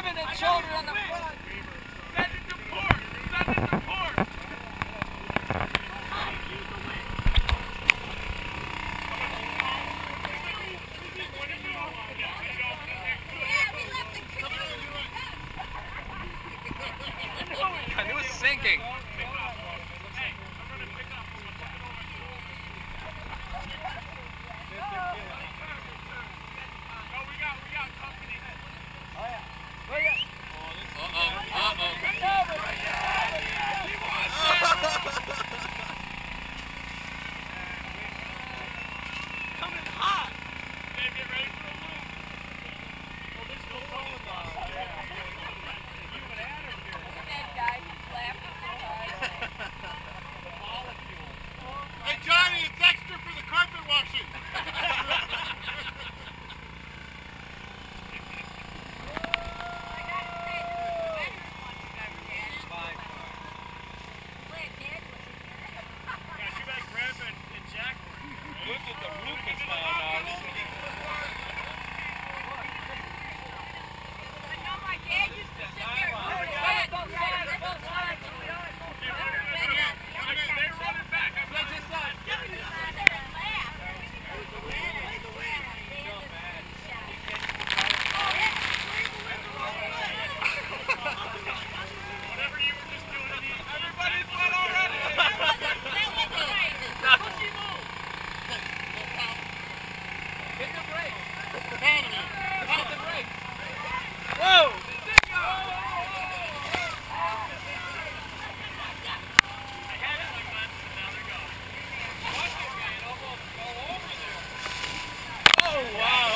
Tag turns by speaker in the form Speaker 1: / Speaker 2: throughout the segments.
Speaker 1: moving and shoulder on the front.
Speaker 2: Send it to port. Send it to port.
Speaker 1: Canoe is sinking.
Speaker 2: Hey Johnny, it's extra for the carpet washing. Look at the roof is falling off.
Speaker 1: Whoa! Oh, wow!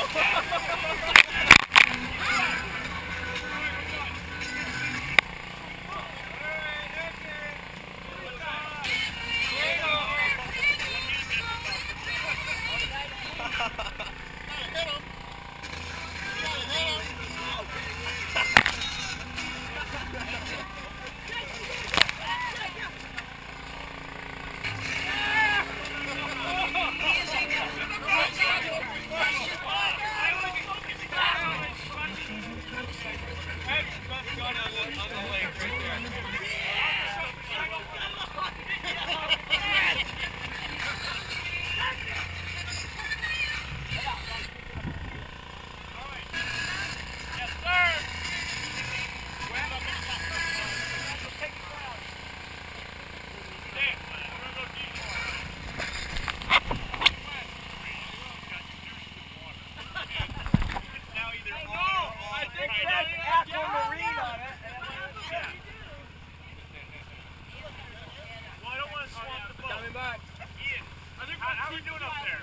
Speaker 2: How are we doing up there?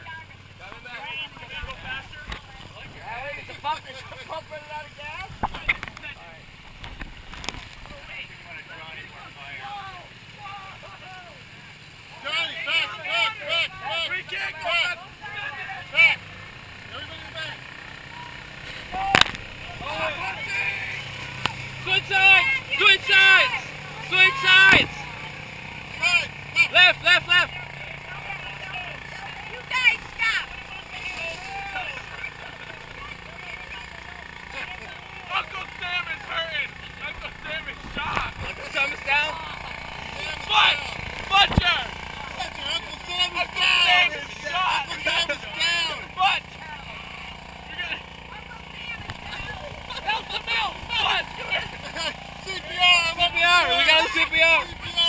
Speaker 2: Can we go faster?
Speaker 1: Pumping it out of gas?
Speaker 2: Johnny, back! Free kick! Back! Everybody back!
Speaker 1: Switch sides! Switch sides! Switch sides! Left, left, left!
Speaker 3: You guys stop!
Speaker 2: Uncle Sam is hurting! Uncle Sam is shot!
Speaker 1: Uncle Sam is down?
Speaker 2: Butcher!
Speaker 3: Uncle Sam
Speaker 2: Uncle Sam is shot!
Speaker 3: Uncle Sam is down!
Speaker 2: But!
Speaker 1: Help the mill! What?
Speaker 2: CPR!
Speaker 1: CPR! We got a CPR!
Speaker 2: CPR!